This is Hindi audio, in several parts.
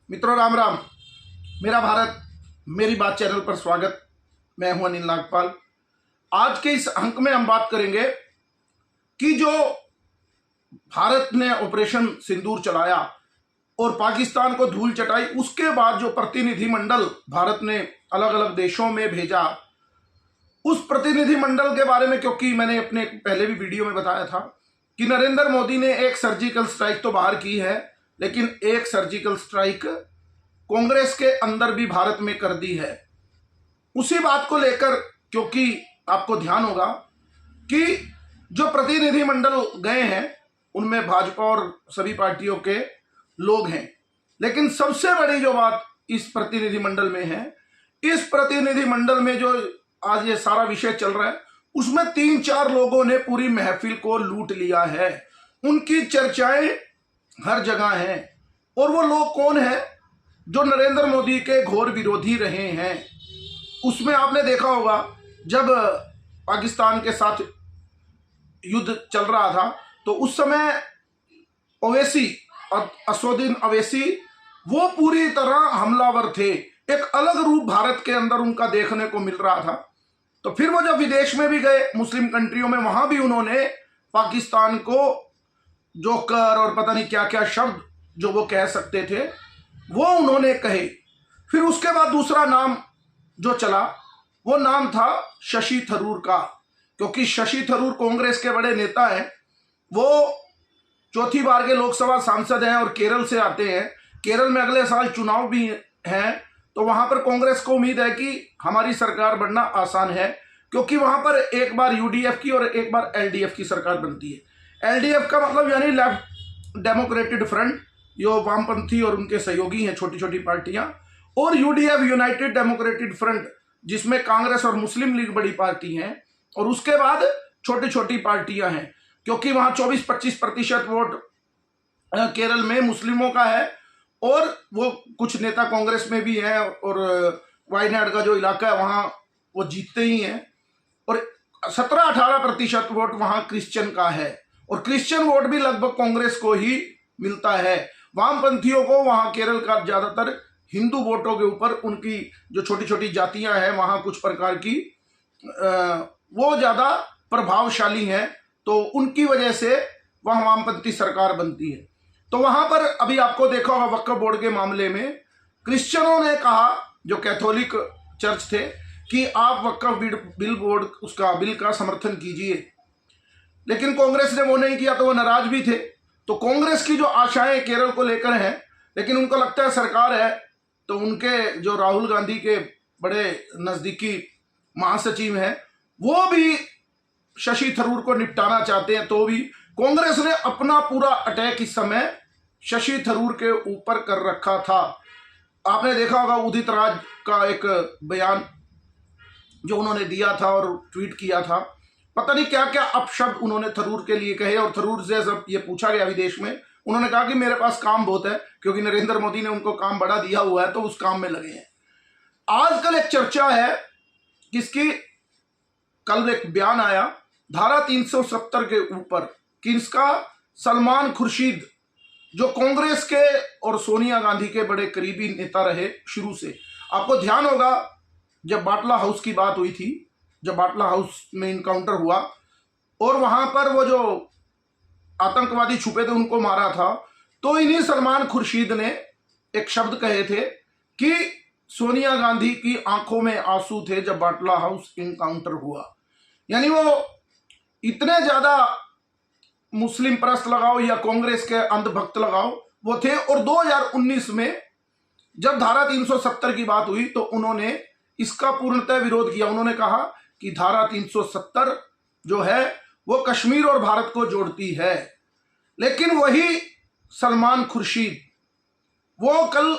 मित्रों राम राम। मेरा भारत मेरी बात चैनल पर स्वागत। मैं हूं अनिल नागपाल। आज के इस अंक में हम बात करेंगे कि जो भारत ने ऑपरेशन सिंदूर चलाया और पाकिस्तान को धूल चटाई, उसके बाद जो प्रतिनिधिमंडल भारत ने अलग अलग देशों में भेजा, उस प्रतिनिधिमंडल के बारे में, क्योंकि मैंने अपने पहले भी वीडियो में बताया था कि नरेंद्र मोदी ने एक सर्जिकल स्ट्राइक तो बाहर की है, लेकिन एक सर्जिकल स्ट्राइक कांग्रेस के अंदर भी भारत में कर दी है। उसी बात को लेकर, क्योंकि आपको ध्यान होगा कि जो प्रतिनिधिमंडल गए हैं उनमें भाजपा और सभी पार्टियों के लोग हैं, लेकिन सबसे बड़ी जो बात इस प्रतिनिधिमंडल में है, इस प्रतिनिधिमंडल में जो आज ये सारा विषय चल रहा है, उसमें 3-4 लोगों ने पूरी महफिल को लूट लिया है। उनकी चर्चाएं हर जगह हैं। और वो लोग कौन हैं? जो नरेंद्र मोदी के घोर विरोधी रहे हैं। उसमें आपने देखा होगा, जब पाकिस्तान के साथ युद्ध चल रहा था तो उस समय ओवैसी, असदुद्दीन ओवैसी, वो पूरी तरह हमलावर थे। एक अलग रूप भारत के अंदर उनका देखने को मिल रहा था। तो फिर वो जब विदेश में भी गए, मुस्लिम कंट्रियों में, वहां भी उन्होंने पाकिस्तान को जोकर और पता नहीं क्या क्या शब्द जो वो कह सकते थे वो उन्होंने कहे। फिर उसके बाद दूसरा नाम जो चला वो नाम था शशि थरूर का, क्योंकि शशि थरूर कांग्रेस के बड़े नेता हैं। वो चौथी बार के लोकसभा सांसद हैं और केरल से आते हैं। केरल में अगले साल चुनाव भी हैं, तो वहां पर कांग्रेस को उम्मीद है कि हमारी सरकार बनना आसान है, क्योंकि वहां पर एक बार यूडीएफ की और एक बार एलडीएफ की सरकार बनती है। एलडीएफ का मतलब यानी लेफ्ट डेमोक्रेटिक फ्रंट, जो वामपंथी और उनके सहयोगी हैं, छोटी छोटी पार्टियां, और यूडीएफ यूनाइटेड डेमोक्रेटिक फ्रंट, जिसमें कांग्रेस और मुस्लिम लीग बड़ी पार्टी हैं, और उसके बाद छोटी छोटी पार्टियां हैं, क्योंकि वहां 24-25% वोट केरल में मुस्लिमों का है, और वो कुछ नेता कांग्रेस में भी हैं, और वायनाड का जो इलाका है वहां वो जीतते ही हैं, और 17-18% वोट वहां क्रिश्चियन का है, और क्रिश्चियन वोट भी लगभग कांग्रेस को ही मिलता है। वामपंथियों को वहां केरल का ज्यादातर हिंदू वोटों के ऊपर, उनकी जो छोटी छोटी जातियां हैं वहां कुछ प्रकार की वो ज्यादा प्रभावशाली हैं, तो उनकी वजह से वहां वामपंथी सरकार बनती है। तो वहां पर अभी आपको देखा होगा, वक्फ बोर्ड के मामले में क्रिश्चियनों ने कहा, जो कैथोलिक चर्च थे, कि आप वक्फ बिल का समर्थन कीजिए, लेकिन कांग्रेस ने वो नहीं किया, तो वो नाराज भी थे। तो कांग्रेस की जो आशाएं केरल को लेकर हैं, लेकिन उनको लगता है सरकार है, तो उनके जो राहुल गांधी के बड़े नजदीकी महासचिव हैं, वो भी शशि थरूर को निपटाना चाहते हैं। तो भी कांग्रेस ने अपना पूरा अटैक इस समय शशि थरूर के ऊपर कर रखा था। आपने देखा होगा उदित राज का एक बयान जो उन्होंने दिया था और ट्वीट किया था, पता नहीं क्या क्या अपशब्द उन्होंने थरूर के लिए कहे। और थरूर से जब ये पूछा गया विदेश में, उन्होंने कहा कि मेरे पास काम बहुत है, क्योंकि नरेंद्र मोदी ने उनको काम बड़ा दिया हुआ है, तो उस काम में लगे हैं। आजकल एक चर्चा है किसकी, कल एक बयान आया धारा 370 के ऊपर, किसका? सलमान खुर्शीद, जो कांग्रेस के और सोनिया गांधी के बड़े करीबी नेता रहे शुरू से। आपको ध्यान होगा, जब बाटला हाउस की बात हुई थी, जब बाटला हाउस में इनकाउंटर हुआ और वहां पर वो जो आतंकवादी छुपे थे उनको मारा था, तो इन्हीं सलमान खुर्शीद ने एक शब्द कहे थे कि सोनिया गांधी की आंखों में आंसू थे जब बाटला हाउस इनकाउंटर हुआ। यानी वो इतने ज्यादा मुस्लिम परस्त लगाओ या कांग्रेस के अंधभक्त लगाओ वो थे। और 2019 में जब धारा 370 की बात हुई तो उन्होंने इसका पूर्णतः विरोध किया। उन्होंने कहा कि धारा 370 जो है वो कश्मीर और भारत को जोड़ती है। लेकिन वही सलमान खुर्शीद, वो कल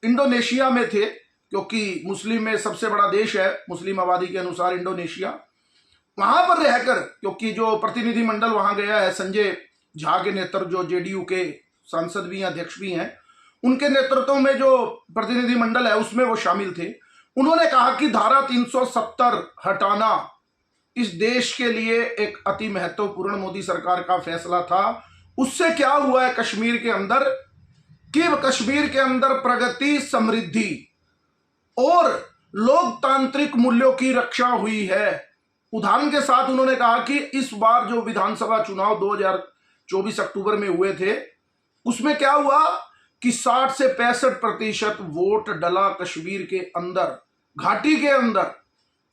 इंडोनेशिया में थे, क्योंकि मुस्लिम में सबसे बड़ा देश है मुस्लिम आबादी के अनुसार इंडोनेशिया। वहां पर रहकर, क्योंकि जो प्रतिनिधिमंडल वहां गया है, संजय झा के नेतृत्व, जो जेडीयू के सांसद भी हैं, अध्यक्ष भी हैं, उनके नेतृत्व में जो प्रतिनिधिमंडल है उसमें वो शामिल थे। उन्होंने कहा कि धारा 370 हटाना इस देश के लिए एक अति महत्वपूर्ण मोदी सरकार का फैसला था। उससे क्या हुआ है, कश्मीर के अंदर कि कश्मीर के अंदर प्रगति, समृद्धि और लोकतांत्रिक मूल्यों की रक्षा हुई है। उदाहरण के साथ उन्होंने कहा कि इस बार जो विधानसभा चुनाव 2024 अक्टूबर में हुए थे, उसमें क्या हुआ कि 60 से 65% वोट डला कश्मीर के अंदर, घाटी के अंदर।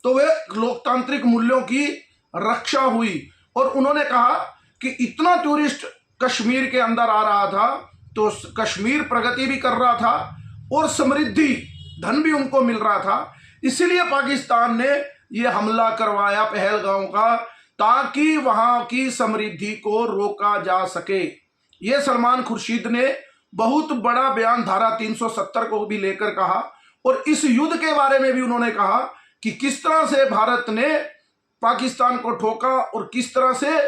तो वे लोकतांत्रिक मूल्यों की रक्षा हुई। और उन्होंने कहा कि इतना टूरिस्ट कश्मीर के अंदर आ रहा था तो कश्मीर प्रगति भी कर रहा था और समृद्धि, धन भी उनको मिल रहा था। इसीलिए पाकिस्तान ने यह हमला करवाया पहलगांव का, ताकि वहां की समृद्धि को रोका जा सके। यह सलमान खुर्शीद ने बहुत बड़ा बयान धारा 370 को भी लेकर कहा और इस युद्ध के बारे में भी उन्होंने कहा कि किस तरह से भारत ने पाकिस्तान को ठोका और किस तरह से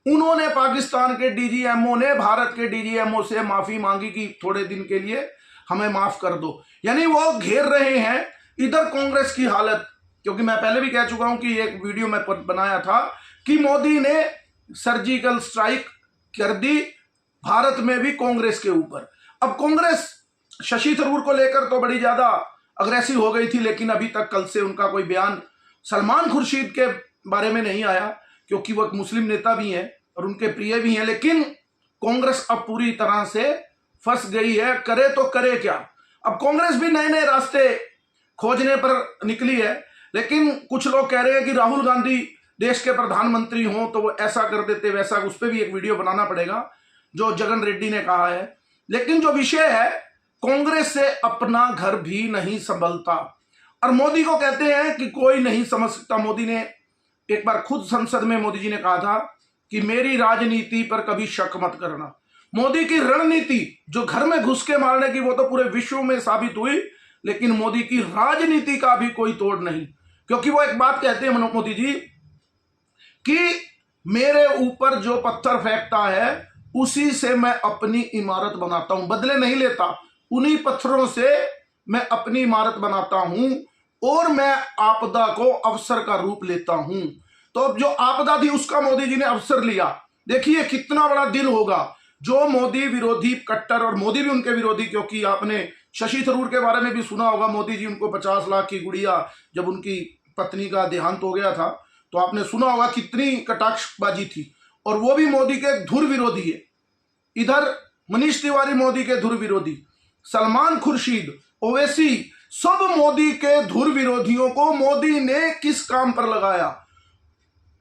उन्होंने, पाकिस्तान के डीजीएमओ ने भारत के डीजीएमओ से माफी मांगी कि थोड़े दिन के लिए हमें माफ कर दो। यानी वो घेर रहे हैं इधर कांग्रेस की हालत। क्योंकि मैं पहले भी कह चुका हूं कि एक वीडियो में बनाया था कि मोदी ने सर्जिकल स्ट्राइक कर दी भारत में भी कांग्रेस के ऊपर। अब कांग्रेस शशि थरूर को लेकर तो बड़ी ज्यादा अग्रेसिव हो गई थी, लेकिन अभी तक कल से उनका कोई बयान सलमान खुर्शीद के बारे में नहीं आया, क्योंकि वो एक मुस्लिम नेता भी हैं और उनके प्रिय भी हैं। लेकिन कांग्रेस अब पूरी तरह से फंस गई है, करे तो करे क्या। अब कांग्रेस भी नए नए रास्ते खोजने पर निकली है, लेकिन कुछ लोग कह रहे हैं कि राहुल गांधी देश के प्रधानमंत्री हों तो वो ऐसा कर देते वैसा। उस पर भी एक वीडियो बनाना पड़ेगा जो जगन रेड्डी ने कहा है। लेकिन जो विषय है, कांग्रेस से अपना घर भी नहीं संभलता और मोदी को कहते हैं कि कोई नहीं समझ सकता। मोदी ने एक बार खुद संसद में मोदी जी ने कहा था कि मेरी राजनीति पर कभी शक मत करना। मोदी की रणनीति जो घर में घुस के मारने की, वो तो पूरे विश्व में साबित हुई, लेकिन मोदी की राजनीति का भी कोई तोड़ नहीं। क्योंकि वो एक बात कहते हैं मोदी जी कि मेरे ऊपर जो पत्थर फेंकता है उसी से मैं अपनी इमारत बनाता हूं, बदले नहीं लेता, उन्हीं पत्थरों से मैं अपनी इमारत बनाता हूं और मैं आपदा को अवसर का रूप लेता हूं। तो अब जो आपदा थी उसका मोदी जी ने अवसर लिया। देखिए कितना बड़ा दिल होगा जो मोदी विरोधी कट्टर, और मोदी भी उनके विरोधी, क्योंकि आपने शशि थरूर के बारे में भी सुना होगा। मोदी जी उनको 50 लाख की गुड़िया, जब उनकी पत्नी का देहांत हो गया था तो आपने सुना होगा कितनी कटाक्षबाजी थी, और वो भी मोदी के धुर विरोधी है। इधर मनीष तिवारी मोदी के धुर विरोधी, सलमान खुर्शीद, ओवैसी, सब मोदी के धुर विरोधियों को मोदी ने किस काम पर लगाया।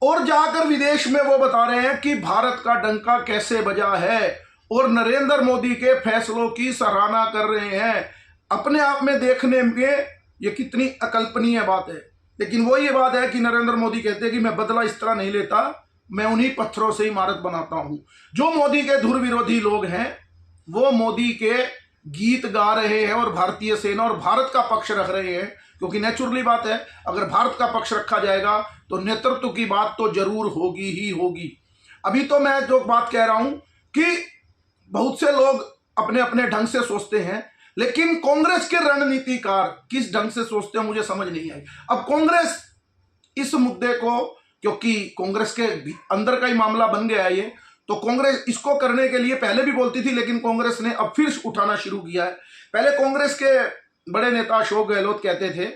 और जाकर विदेश में वो बता रहे हैं कि भारत का डंका कैसे बजा है और नरेंद्र मोदी के फैसलों की सराहना कर रहे हैं। अपने आप में देखने में ये कितनी अकल्पनीय बात है, लेकिन वो ये बात है कि नरेंद्र मोदी कहते हैं कि मैं बदला इस तरह नहीं लेता, मैं उन्हीं पत्थरों से इमारत बनाता हूं। जो मोदी के धुर विरोधी लोग हैं वो मोदी के गीत गा रहे हैं और भारतीय सेना और भारत का पक्ष रख रहे हैं, क्योंकि नेचुरली बात है, अगर भारत का पक्ष रखा जाएगा तो नेतृत्व की बात तो जरूर होगी ही होगी। अभी तो मैं जो बात कह रहा हूं कि बहुत से लोग अपने अपने ढंग से सोचते हैं, लेकिन कांग्रेस के रणनीतिकार किस ढंग से सोचते हैं मुझे समझ नहीं आई। अब कांग्रेस इस मुद्दे को, क्योंकि कांग्रेस के अंदर का ही मामला बन गया है ये, तो कांग्रेस इसको करने के लिए पहले भी बोलती थी, लेकिन कांग्रेस ने अब फिर उठाना शुरू किया है। पहले कांग्रेस के बड़े नेता अशोक गहलोत कहते थे,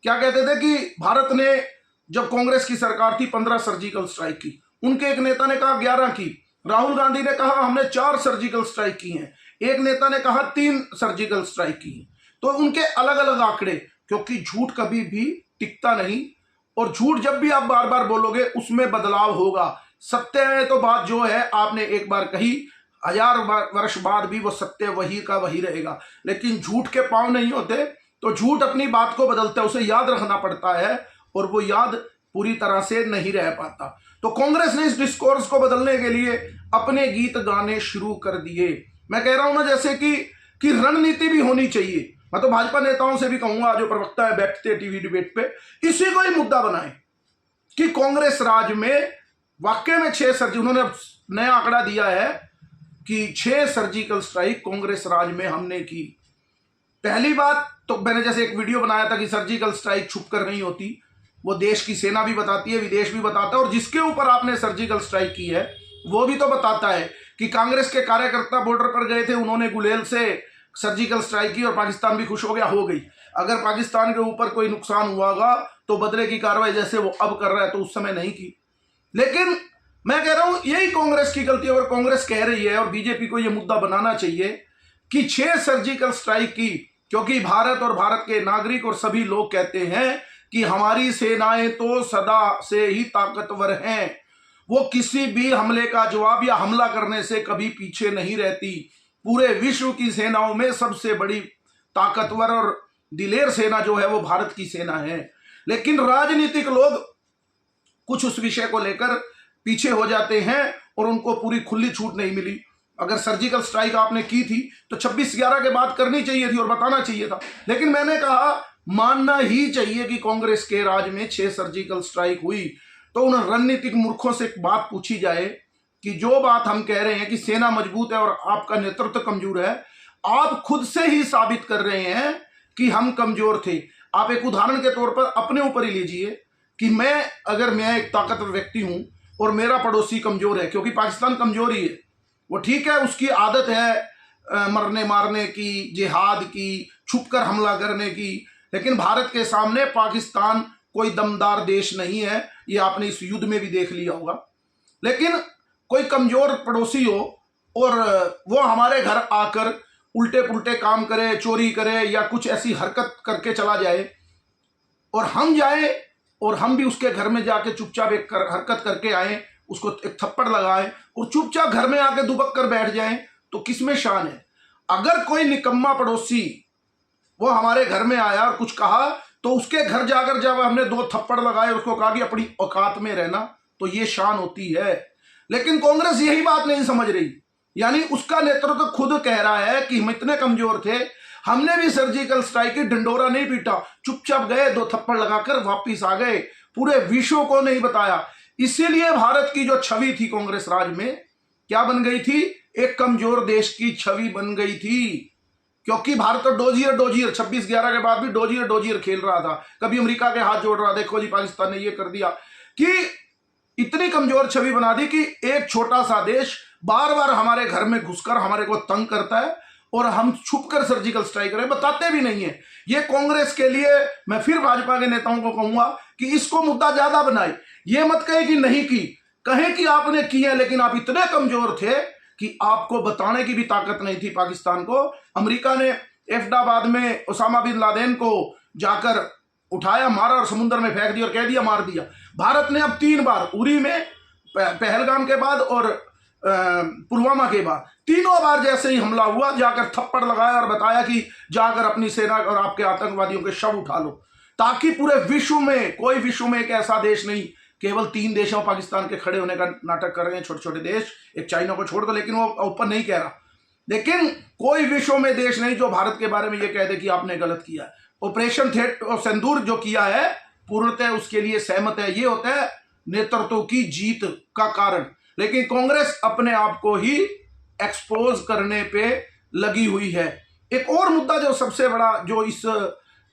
क्या कहते थे कि भारत ने जब कांग्रेस की सरकार थी 15 सर्जिकल स्ट्राइक की, उनके एक नेता ने कहा 11 की, राहुल गांधी ने कहा हमने 4 सर्जिकल स्ट्राइक की हैं, एक नेता ने कहा 3 सर्जिकल स्ट्राइक की हैं। तो उनके अलग अलग आंकड़े, क्योंकि झूठ कभी भी टिकता नहीं, और झूठ जब भी आप बार बार बोलोगे उसमें बदलाव होगा। सत्य में तो बात जो है आपने एक बार कही, 1000 वर्ष बाद भी वो सत्य वही का वही रहेगा। लेकिन झूठ के पांव नहीं होते, तो झूठ अपनी बात को बदलता है, उसे याद रखना पड़ता है, और वो याद पूरी तरह से नहीं रह पाता। तो कांग्रेस ने इस डिस्कोर्स को बदलने के लिए अपने गीत गाने शुरू कर दिए। मैं कह रहा हूं ना, जैसे कि रणनीति भी होनी चाहिए। मैं तो भाजपा नेताओं से भी कहूंगा, जो प्रवक्ता है बैठते टीवी डिबेट पे, इसी को ही मुद्दा बनाएं कि कांग्रेस राज में वाकई में 6 सर्जिकल, उन्होंने नया आंकड़ा दिया है कि 6 सर्जिकल स्ट्राइक कांग्रेस राज में हमने की। पहली बात तो मैंने जैसे एक वीडियो बनाया था कि सर्जिकल स्ट्राइक छुप कर नहीं होती, वो देश की सेना भी बताती है, विदेश भी बताता है, और जिसके ऊपर आपने सर्जिकल स्ट्राइक की है वो भी तो बताता है कि कांग्रेस के कार्यकर्ता बॉर्डर पर गए थे, उन्होंने गुलेल से सर्जिकल स्ट्राइक की और पाकिस्तान भी खुश हो गया, हो गई। अगर पाकिस्तान के ऊपर कोई नुकसान हुआ होगा तो बदले की कार्रवाई जैसे वो अब कर रहा है तो उस समय नहीं की। लेकिन मैं कह रहा हूं यही कांग्रेस की गलती है, और कांग्रेस कह रही है और बीजेपी को यह मुद्दा बनाना चाहिए कि 6 सर्जिकल स्ट्राइक की, क्योंकि भारत और भारत के नागरिक और सभी लोग कहते हैं कि हमारी सेनाएं तो सदा से ही ताकतवर हैं, वो किसी भी हमले का जवाब या हमला करने से कभी पीछे नहीं रहती। पूरे विश्व की सेनाओं में सबसे बड़ी ताकतवर और दिलेर सेना जो है वो भारत की सेना है। लेकिन राजनीतिक लोग कुछ उस विषय को लेकर पीछे हो जाते हैं और उनको पूरी खुली छूट नहीं मिली। अगर सर्जिकल स्ट्राइक आपने की थी तो 26/11 के बाद करनी चाहिए थी और बताना चाहिए था। लेकिन मैंने कहा मानना ही चाहिए कि कांग्रेस के राज में 6 सर्जिकल स्ट्राइक हुई। तो उन रणनीतिक मूर्खों से एक बात पूछी जाए कि जो बात हम कह रहे हैं कि सेना मजबूत है और आपका नेतृत्व कमजोर है, आप खुद से ही साबित कर रहे हैं कि हम कमजोर थे। आप एक उदाहरण के तौर पर अपने ऊपर ही लीजिए कि मैं एक ताकतवर व्यक्ति हूं और मेरा पड़ोसी कमजोर है, क्योंकि पाकिस्तान कमजोर ही है। वो ठीक है, उसकी आदत है मरने मारने की, जिहाद की, छुपकर हमला करने की, लेकिन भारत के सामने पाकिस्तान कोई दमदार देश नहीं है। ये आपने इस युद्ध में भी देख लिया होगा। लेकिन कोई कमजोर पड़ोसी हो और वो हमारे घर आकर उल्टे पुल्टे काम करे, चोरी करे या कुछ ऐसी हरकत करके चला जाए और हम जाए और हम भी उसके घर में जाके चुपचाप एक हरकत करके आए, उसको एक थप्पड़ लगाए और चुपचाप घर में आके दुबक कर बैठ जाएं, तो किसमें शान है? अगर कोई निकम्मा पड़ोसी वो हमारे घर में आया और कुछ कहा तो उसके घर जाकर जब हमने 2 थप्पड़ लगाए, उसको कहा कि अपनी औकात में रहना, तो ये शान होती है। लेकिन कांग्रेस यही बात नहीं समझ रही। यानी उसका नेतृत्व खुद कह रहा है कि हम इतने कमजोर थे, हमने भी सर्जिकल स्ट्राइक की ढिंडोरा नहीं पीटा, चुपचाप गए, 2 थप्पड़ लगाकर वापिस आ गए, पूरे विश्व को नहीं बताया। इसीलिए भारत की जो छवि थी कांग्रेस राज में क्या बन गई थी? एक कमजोर देश की छवि बन गई थी। क्योंकि भारत तो डोजियर 26/11 के बाद भी डोजियर खेल रहा था, कभी अमेरिका के हाथ जोड़ रहा, देखो जी पाकिस्तान ने ये कर दिया, कि इतनी कमजोर छवि बना दी कि एक छोटा सा देश बार बार हमारे घर में घुसकर हमारे को तंग करता है और हम छुपकर सर्जिकल स्ट्राइक करें, बताते भी नहीं है। ये कांग्रेस के लिए मैं फिर भाजपा के नेताओं को कहूंगा कि इसको मुद्दा ज्यादा बनाए, ये मत कहे कि नहीं की, कहे कि आपने की है, लेकिन आप इतने कमजोर थे कि आपको बताने की भी ताकत नहीं थी पाकिस्तान को। अमेरिका ने एफडाबाद में ओसामा बिन लादेन को जाकर उठाया, मारा और समुद्र में फेंक दिया और कह दिया मार दिया। भारत ने अब 3 बार, उरी में, पहलगाम के बाद और पुलवामा के बाद, तीनों बार जैसे ही हमला हुआ जाकर थप्पड़ लगाया और बताया कि जाकर अपनी सेना और आपके आतंकवादियों के शव उठा लो, ताकि पूरे विश्व में, कोई विश्व में एक ऐसा देश नहीं, केवल 3 देशों पाकिस्तान के खड़े होने का नाटक कर रहे हैं, छोटे छोटे देश, एक चाइना को छोड़ दो, लेकिन वो ऊपर नहीं कह रहा, लेकिन कोई विश्व में देश नहीं जो भारत के बारे में ये कह दे कि आपने गलत किया। ऑपरेशन सिंदूर जो किया है पूर्णतः उसके लिए सहमत है, ये होता है नेतृत्व की जीत का कारण। लेकिन कांग्रेस अपने आप को ही एक्सपोज करने पे लगी हुई है। एक और मुद्दा जो सबसे बड़ा, जो इस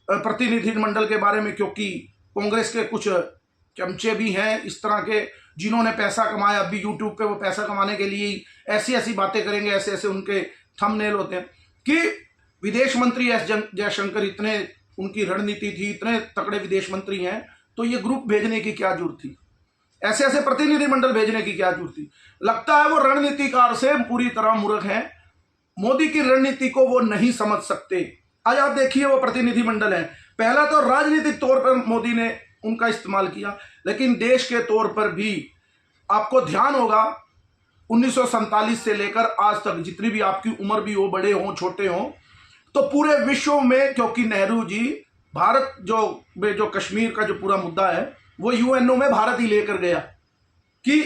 प्रतिनिधिमंडल के बारे में, क्योंकि कांग्रेस के कुछ चमचे भी हैं इस तरह के जिन्होंने पैसा कमाया, अभी यूट्यूब पे वो पैसा कमाने के लिए ऐसी ऐसी बातें करेंगे, ऐसे ऐसे उनके थंबनेल होते हैं कि विदेश मंत्री एस जयशंकर, इतने उनकी रणनीति थी, इतने तगड़े विदेश मंत्री हैं, तो ये ग्रुप भेजने की क्या जरूरत थी, ऐसे ऐसे प्रतिनिधिमंडल भेजने की क्या जरूरत थी? लगता है वो रणनीतिकार से पूरी तरह मूर्ख हैं, मोदी की रणनीति को वो नहीं समझ सकते। आज आप देखिए वो प्रतिनिधिमंडल है, पहला तो राजनीतिक तौर पर मोदी ने उनका इस्तेमाल किया, लेकिन देश के तौर पर भी आपको ध्यान होगा 1947 से लेकर आज तक, जितनी भी आपकी उम्र भी हो, बड़े हो छोटे हो, तो पूरे विश्व में, क्योंकि नेहरू जी भारत जो कश्मीर का जो पूरा मुद्दा है वो यूएनओ में भारत ही लेकर गया, कि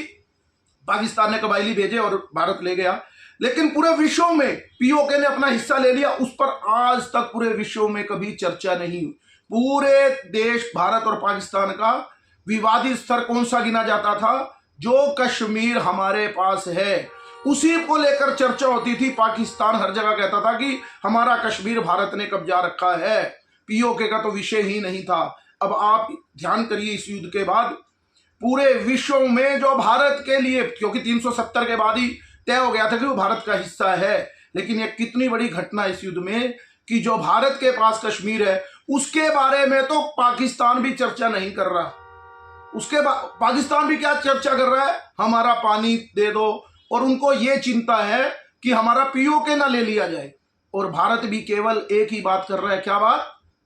पाकिस्तान ने कबायली भेजे और भारत ले गया, लेकिन पूरे विश्व में पीओके ने अपना हिस्सा ले लिया, उस पर आज तक पूरे विश्व में कभी चर्चा नहीं हुई। पूरे देश भारत और पाकिस्तान का विवादित स्तर कौन सा गिना जाता था? जो कश्मीर हमारे पास है उसी को लेकर चर्चा होती थी। पाकिस्तान हर जगह कहता था कि हमारा कश्मीर भारत ने कब्जा रखा है, पीओके का तो विषय ही नहीं था। अब आप ध्यान करिए, इस युद्ध के बाद पूरे विश्व में जो भारत के लिए, क्योंकि 370 के बाद ही तय हो गया था कि वो भारत का हिस्सा है, लेकिन ये कितनी बड़ी घटना इस युद्ध में कि जो भारत के पास कश्मीर है उसके बारे में तो पाकिस्तान भी चर्चा नहीं कर रहा। पाकिस्तान भी क्या चर्चा कर रहा है, हमारा पानी दे दो, और उनको ये चिंता है कि हमारा पीओके ना ले लिया जाए। और भारत भी केवल एक ही बात कर रहा है, क्या बात,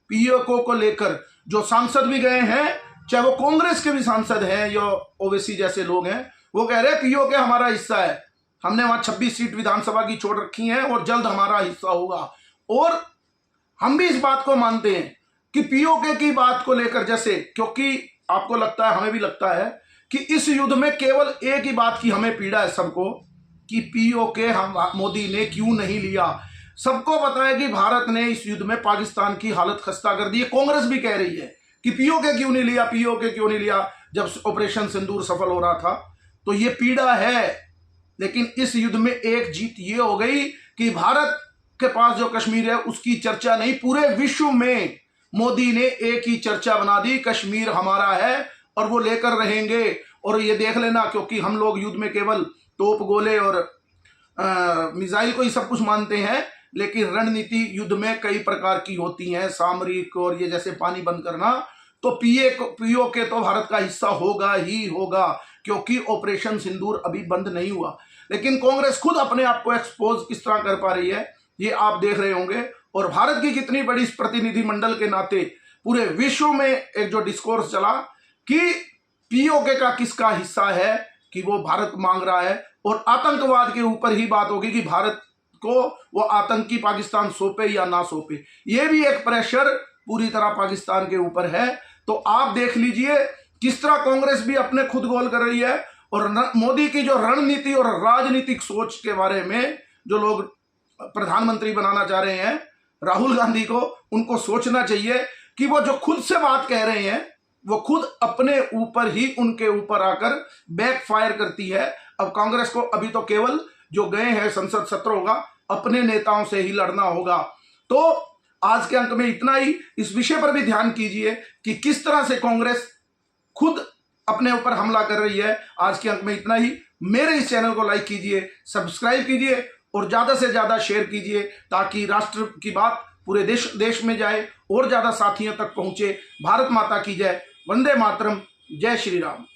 पीओके को लेकर। जो सांसद भी गए हैं, चाहे वो कांग्रेस के भी सांसद हैं या ओवैसी जैसे लोग हैं, वो कह रहे हैं पीओके हमारा हिस्सा है, हमने वहां 26 सीट विधानसभा की छोड़ रखी हैं और जल्द हमारा हिस्सा होगा। और हम भी इस बात को मानते हैं कि पीओके की बात को लेकर, जैसे, क्योंकि आपको लगता है, हमें भी लगता है कि इस युद्ध में केवल एक ही बात की हमें पीड़ा है सबको, कि पीओके हम मोदी ने क्यों नहीं लिया। सबको पता है कि भारत ने इस युद्ध में पाकिस्तान की हालत खस्ता कर दी है। कांग्रेस भी कह रही है कि पीओके क्यों नहीं लिया, पीओके क्यों नहीं लिया, जब ऑपरेशन सिंदूर सफल हो रहा था। तो ये पीड़ा है, लेकिन इस युद्ध में एक जीत ये हो गई कि भारत के पास जो कश्मीर है उसकी चर्चा नहीं, पूरे विश्व में मोदी ने एक ही चर्चा बना दी, कश्मीर हमारा है और वो लेकर रहेंगे। और ये देख लेना, क्योंकि हम लोग युद्ध में केवल तोप गोले और मिसाइल को ही सब कुछ मानते हैं, लेकिन रणनीति युद्ध में कई प्रकार की होती हैं, सामरिक और ये जैसे पानी बंद करना। तो पीओके तो भारत का हिस्सा होगा ही होगा, क्योंकि ऑपरेशन सिंदूर अभी बंद नहीं हुआ। लेकिन कांग्रेस खुद अपने आप को एक्सपोज किस तरह कर पा रही है ये आप देख रहे होंगे। और भारत की कितनी बड़ी इस प्रतिनिधिमंडल के नाते पूरे विश्व में एक जो डिस्कोर्स चला कि पीओके का किसका हिस्सा है, कि वो भारत मांग रहा है, और आतंकवाद के ऊपर ही बात होगी कि भारत को वो आतंकी पाकिस्तान सौंपे या ना सौंपे। ये भी एक प्रेशर पूरी तरह पाकिस्तान के ऊपर है। तो आप देख लीजिए किस तरह कांग्रेस भी अपने खुद गोल कर रही है, और मोदी की जो रणनीति और राजनीतिक सोच के बारे में जो लोग प्रधानमंत्री बनाना चाह रहे हैं राहुल गांधी को, उनको सोचना चाहिए कि वो जो खुद से बात कह रहे हैं वो खुद अपने ऊपर ही उनके ऊपर आकर बैकफायर करती है। अब कांग्रेस को अभी तो केवल जो गए हैं संसद सत्र होगा, अपने नेताओं से ही लड़ना होगा। तो आज के अंक में इतना ही। इस विषय पर भी ध्यान कीजिए कि किस तरह से कांग्रेस खुद अपने ऊपर हमला कर रही है। आज के अंक में इतना ही। मेरे इस चैनल को लाइक कीजिए, सब्सक्राइब कीजिए और ज्यादा से ज्यादा शेयर कीजिए, ताकि राष्ट्र की बात पूरे देश में जाए और ज्यादा साथियों तक पहुंचे। भारत माता की जय, वंदे मातरम, जय श्री राम।